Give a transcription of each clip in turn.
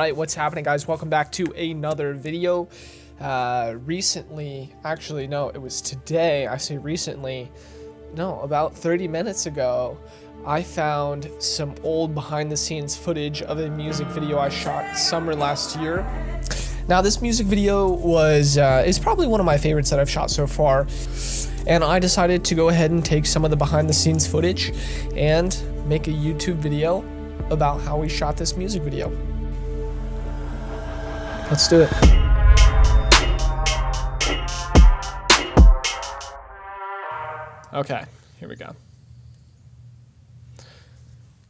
Alright, what's happening, guys? Welcome back to another video. Recently, actually, no, it was today. I say recently, no, about 30 minutes ago, I found some old behind-the-scenes footage of a music video I shot summer last year. Now, this music video is probably one of my favorites that I've shot so far, and I decided to go ahead and take some of the behind-the-scenes footage and make a YouTube video about how we shot this music video. Let's do it. Okay, here we go.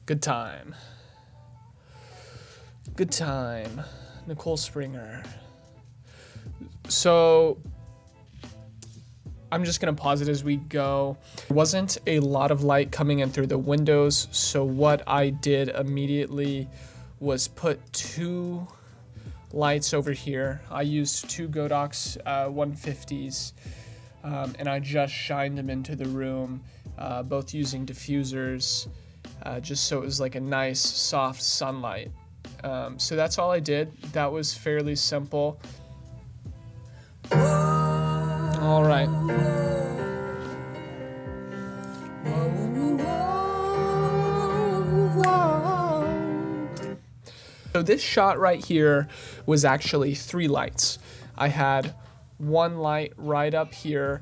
Good time. Good time. Nicole Springer. So, I'm just gonna pause it as we go. There wasn't a lot of light coming in through the windows, so what I did immediately was put two lights over here. I used two Godox 150s and I just shined them into the room, both using diffusers, just so it was like a nice soft sunlight. So that's all I did. That was fairly simple. All right. So this shot right here was actually three lights. I had one light right up here,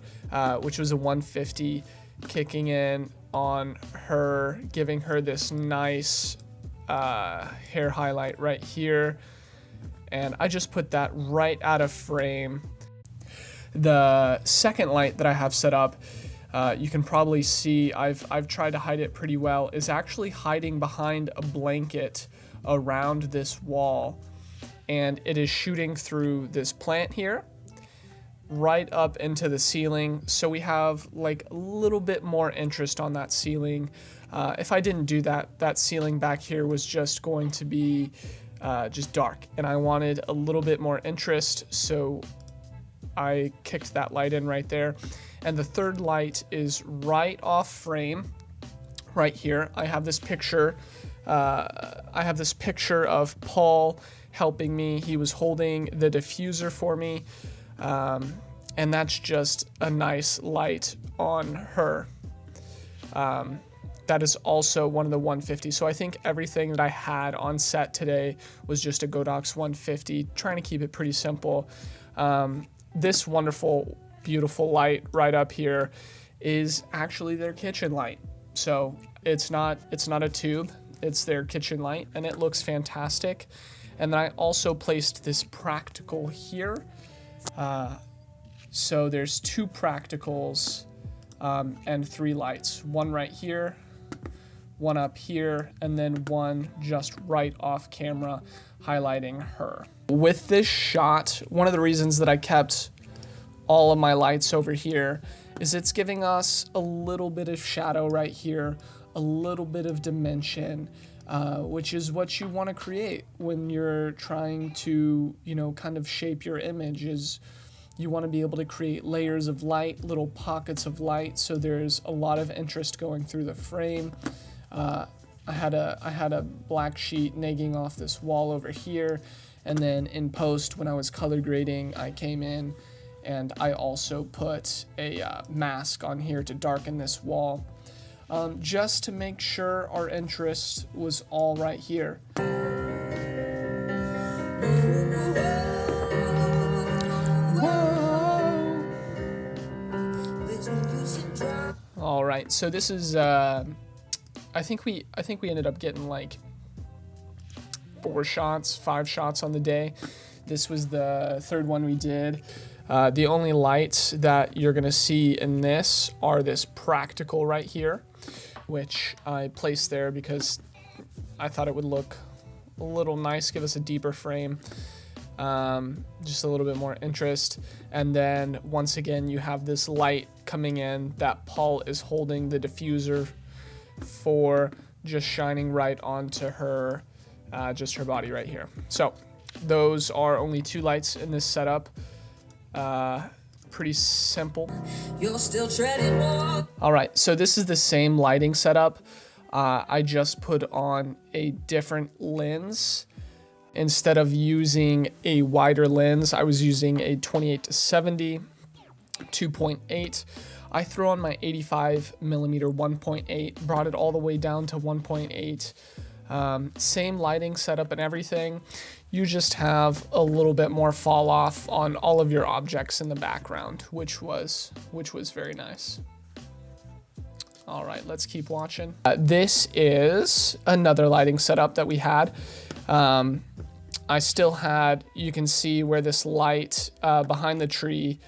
which was a 150, kicking in on her, giving her this nice hair highlight right here. And I just put that right out of frame. The second light that I have set up, you can probably see, I've tried to hide it pretty well, is actually hiding behind a blanket around this wall, and it is shooting through this plant here right up into the ceiling, so we have like a little bit more interest on that ceiling. If I didn't do that, that ceiling back here was just going to be just dark, and I wanted a little bit more interest, so I kicked that light in right there. And the third light is right off frame right here. I have this picture of Paul helping me. He was holding the diffuser for me, and that's just a nice light on her. That is also one of the 150. So I think everything that I had on set today was just a Godox 150, trying to keep it pretty simple. This wonderful, beautiful light right up here is actually their kitchen light. So it's not a tube. It's their kitchen light, and it looks fantastic. And then I also placed this practical here. So there's two practicals and three lights. One right here, one up here, and then one just right off camera highlighting her. With this shot, one of the reasons that I kept all of my lights over here is it's giving us a little bit of shadow right here, a little bit of dimension, which is what you want to create when you're trying to, kind of shape your image. Is you want to be able to create layers of light, little pockets of light, so there's a lot of interest going through the frame. I had a black sheet nagging off this wall over here, and then in post, when I was color grading, I came in and I also put a mask on here to darken this wall, just to make sure our interest was all right here. All right, so this is I think we ended up getting like 5 shots on the day. This was the third one we did. The only lights that you're gonna see in this are this practical right here, which I placed there because I thought it would look a little nice, give us a deeper frame, just a little bit more interest. And then once again, you have this light coming in that Paul is holding the diffuser for, just shining right onto her, just her body right here. So those are only two lights in this setup. Pretty simple. You're still treading more. All right, so this is the same lighting setup. I just put on a different lens instead of using a wider lens, I was using a 28-70 2.8. I threw on my 85mm 1.8, brought it all the way down to 1.8. Same lighting setup and everything. You just have a little bit more fall off on all of your objects in the background, which was very nice. All right, let's keep watching. This is another lighting setup that we had. I still had, you can see where this light behind the tree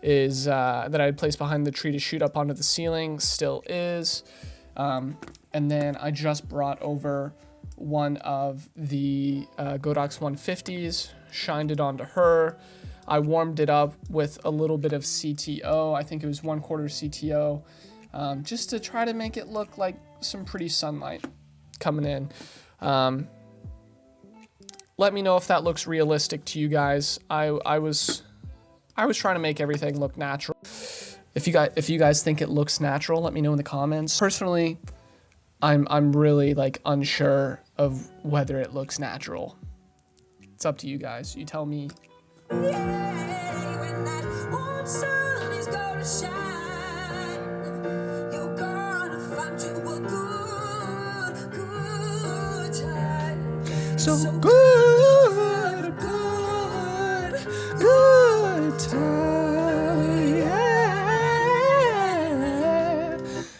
is, that I had placed behind the tree to shoot up onto the ceiling, still is. And then I just brought over one of the Godox 150s, shined it onto her. I warmed it up with a little bit of CTO. I think it was 1/4 CTO, just to try to make it look like some pretty sunlight coming in. Let me know if that looks realistic to you guys. I was trying to make everything look natural. If you guys think it looks natural, let me know in the comments. Personally, I'm really like unsure of whether it looks natural. It's up to you guys. You tell me. So good time, yeah.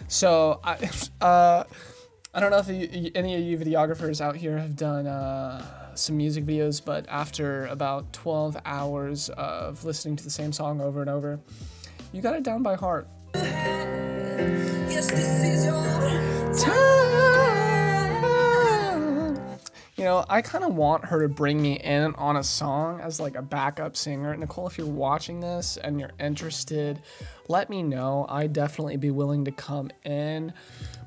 So I don't know if any of you videographers out here have done some music videos, but after about 12 hours of listening to the same song over and over, you got it down by heart. Yes, this is your time. You know, I kind of want her to bring me in on a song as like a backup singer. Nicole, if you're watching this and you're interested, let me know. I'd definitely be willing to come in.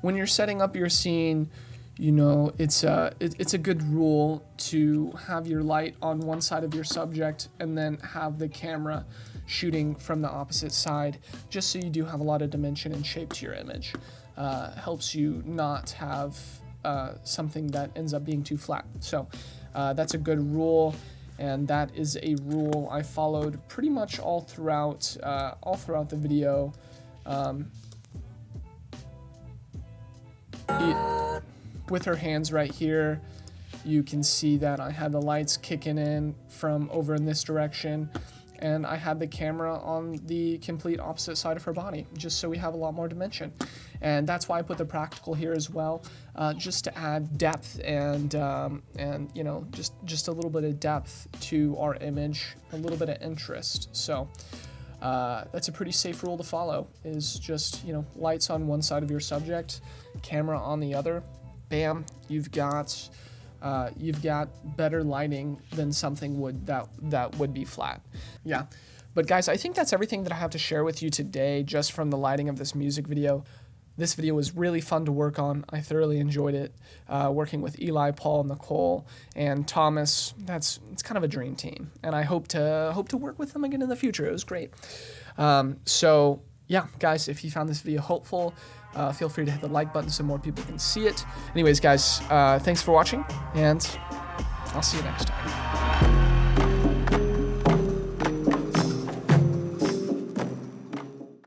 When you're setting up your scene, you know, it's a good rule to have your light on one side of your subject and then have the camera shooting from the opposite side, just so you do have a lot of dimension and shape to your image. Helps you not have something that ends up being too flat. So that's a good rule, and that is a rule I followed pretty much all throughout the video. With her hands right here, you can see that I had the lights kicking in from over in this direction, and I had the camera on the complete opposite side of her body, just so we have a lot more dimension. And that's why I put the practical here as well, just to add depth and you know, just a little bit of depth to our image, a little bit of interest. So that's a pretty safe rule to follow, is just, you know, lights on one side of your subject, camera on the other. Bam, you've got better lighting than something that would be flat. Yeah, but guys, I think that's everything that I have to share with you today, just from the lighting of this music video. This video was really fun to work on. I thoroughly enjoyed it, working with Eli, Paul, Nicole, and Thomas. It's kind of a dream team, and I hope to work with them again in the future. It was great. So yeah, guys, if you found this video helpful, feel free to hit the like button so more people can see it. Anyways, guys, thanks for watching, and I'll see you next time.